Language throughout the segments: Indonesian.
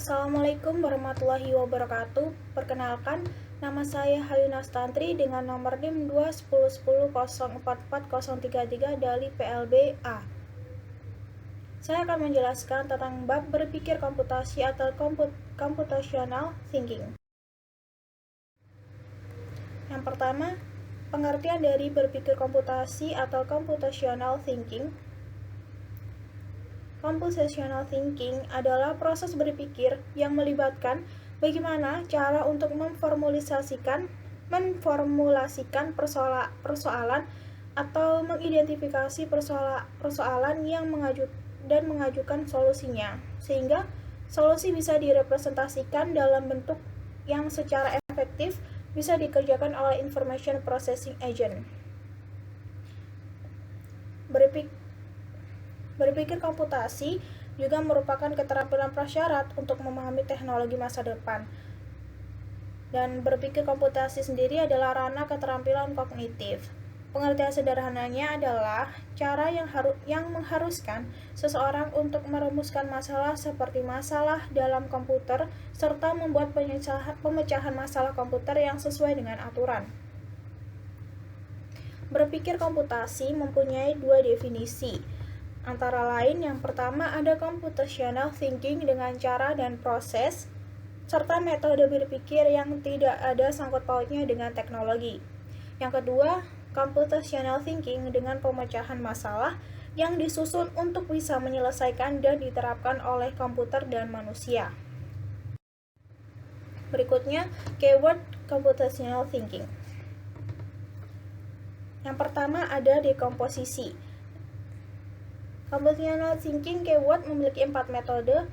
Assalamualaikum warahmatullahi wabarakatuh. Perkenalkan, nama saya Hayuna Stantri dengan nomor NIM 21010440033 dari PLB-A. Saya akan menjelaskan tentang bab berpikir komputasi atau computational thinking. Yang pertama, pengertian dari berpikir komputasi atau computational thinking. Computational thinking adalah proses berpikir yang melibatkan bagaimana cara untuk memformulasikan persoalan atau mengidentifikasi persoalan yang mengajukan solusinya, sehingga solusi bisa direpresentasikan dalam bentuk yang secara efektif bisa dikerjakan oleh information processing agent. Berpikir komputasi juga merupakan keterampilan prasyarat untuk memahami teknologi masa depan. Dan berpikir komputasi sendiri adalah ranah keterampilan kognitif. Pengertian sederhananya adalah cara yang mengharuskan seseorang untuk merumuskan masalah seperti masalah dalam komputer serta membuat pemecahan masalah komputer yang sesuai dengan aturan. Berpikir komputasi mempunyai dua definisi. Antara lain, yang pertama ada computational thinking dengan cara dan proses, serta metode berpikir yang tidak ada sangkut pautnya dengan teknologi. Yang kedua, computational thinking dengan pemecahan masalah yang disusun untuk bisa menyelesaikan dan diterapkan oleh komputer dan manusia. Berikutnya, keyword computational thinking. Yang pertama ada dekomposisi. Computational thinking keyword memiliki 4 metode.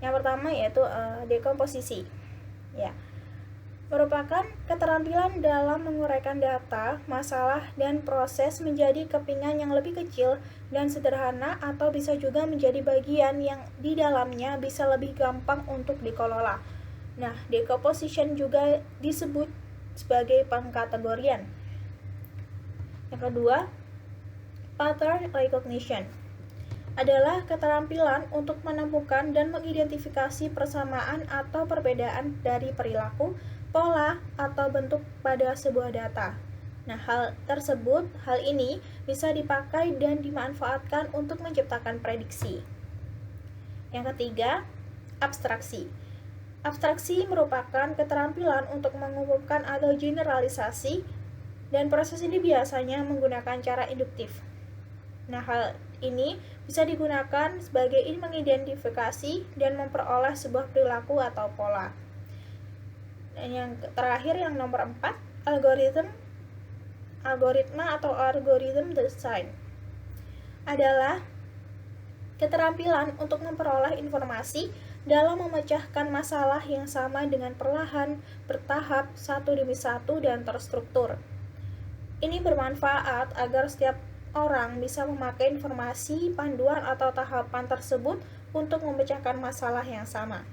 Yang pertama yaitu dekomposisi. Ya. Merupakan keterampilan dalam menguraikan data, masalah, dan proses menjadi kepingan yang lebih kecil dan sederhana, atau bisa juga menjadi bagian yang di dalamnya bisa lebih gampang untuk dikelola. Nah, decomposition juga disebut sebagai pengkategorian. Yang kedua, pattern recognition adalah keterampilan untuk menemukan dan mengidentifikasi persamaan atau perbedaan dari perilaku, pola, atau bentuk pada sebuah data. Nah, hal ini bisa dipakai dan dimanfaatkan untuk menciptakan prediksi. Yang ketiga, abstraksi. Abstraksi merupakan keterampilan untuk mengumumkan atau generalisasi, dan proses ini biasanya menggunakan cara induktif. Nah, hal ini bisa digunakan sebagai mengidentifikasi dan memperoleh sebuah perilaku atau pola. Dan yang terakhir, yang nomor 4, algoritma atau algorithm design adalah keterampilan untuk memperoleh informasi dalam memecahkan masalah yang sama dengan perlahan, bertahap, satu demi satu, dan terstruktur. Ini bermanfaat agar setiap orang bisa memakai informasi, panduan, atau tahapan tersebut untuk memecahkan masalah yang sama.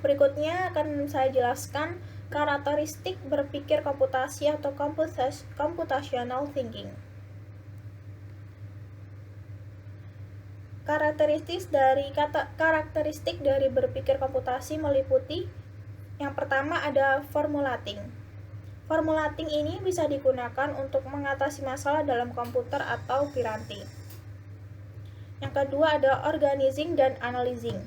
Berikutnya akan saya jelaskan karakteristik berpikir komputasi atau computational thinking. Karakteristik dari berpikir komputasi meliputi yang pertama ada formulating. Formulating ini bisa digunakan untuk mengatasi masalah dalam komputer atau piranti. Yang kedua ada organizing dan analyzing.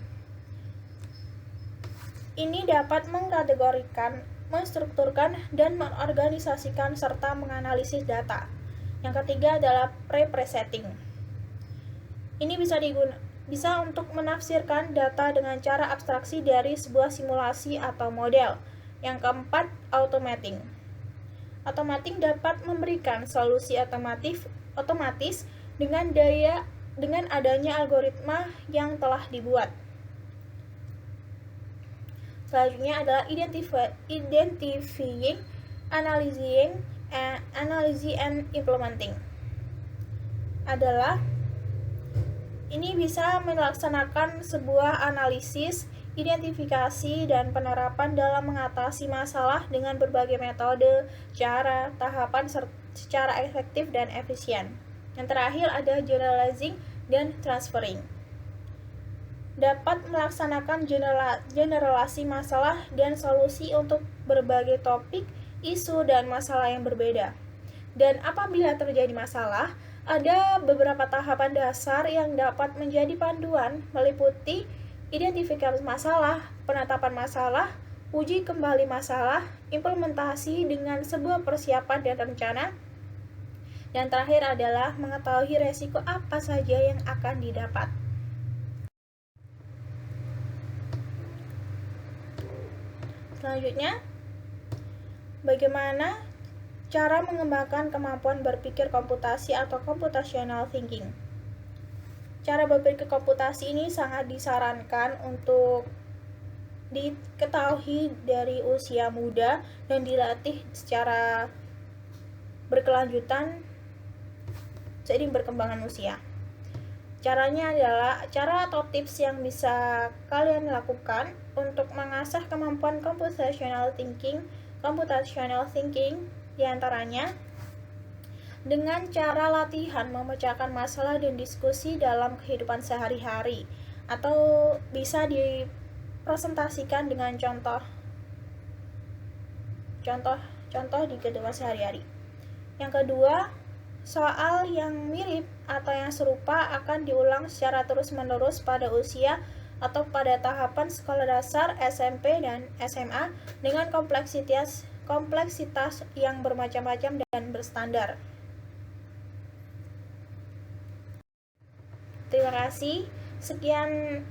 Ini dapat mengkategorikan, menstrukturkan, dan mengorganisasikan serta menganalisis data. Yang ketiga adalah representing. Ini bisa untuk menafsirkan data dengan cara abstraksi dari sebuah simulasi atau model. Yang keempat, automating. Automating dapat memberikan solusi otomatis dengan adanya algoritma yang telah dibuat. Selanjutnya adalah identifying, analyzing, and implementing. Ini bisa melaksanakan sebuah analisis, identifikasi, dan penerapan dalam mengatasi masalah dengan berbagai metode, cara, tahapan secara efektif dan efisien. Yang terakhir ada generalizing dan transferring. dapat melaksanakan generasi masalah dan solusi untuk berbagai topik, isu, dan masalah yang berbeda. Dan apabila terjadi masalah, ada beberapa tahapan dasar yang dapat menjadi panduan, meliputi identifikasi masalah, penetapan masalah, uji kembali masalah, implementasi dengan sebuah persiapan dan rencana, dan terakhir adalah mengetahui resiko apa saja yang akan didapat. Selanjutnya, bagaimana cara mengembangkan kemampuan berpikir komputasi atau computational thinking. Cara berpikir komputasi ini sangat disarankan untuk diketahui dari usia muda dan dilatih secara berkelanjutan seiring perkembangan usia. Caranya adalah cara atau tips yang bisa kalian lakukan untuk mengasah kemampuan computational thinking diantaranya dengan cara latihan memecahkan masalah dan diskusi dalam kehidupan sehari-hari, atau bisa dipresentasikan dengan contoh di kehidupan sehari-hari. Yang kedua, soal yang mirip atau yang serupa akan diulang secara terus-menerus pada usia atau pada tahapan sekolah dasar, SMP, dan SMA dengan kompleksitas yang bermacam-macam dan berstandar. Terima kasih. Sekian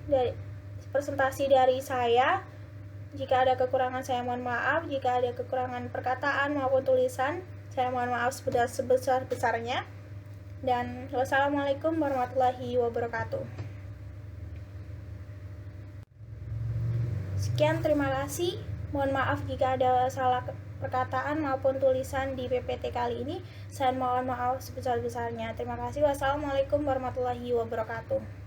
dari presentasi dari saya. Jika ada kekurangan saya mohon maaf. Jika ada kekurangan perkataan maupun tulisan, saya mohon maaf sebesar-besarnya. Dan wassalamualaikum warahmatullahi wabarakatuh. Sekian, terima kasih. Mohon maaf jika ada salah perkataan maupun tulisan di PPT kali ini. Saya mohon maaf sebesar-besarnya. Terima kasih. Wassalamualaikum warahmatullahi wabarakatuh.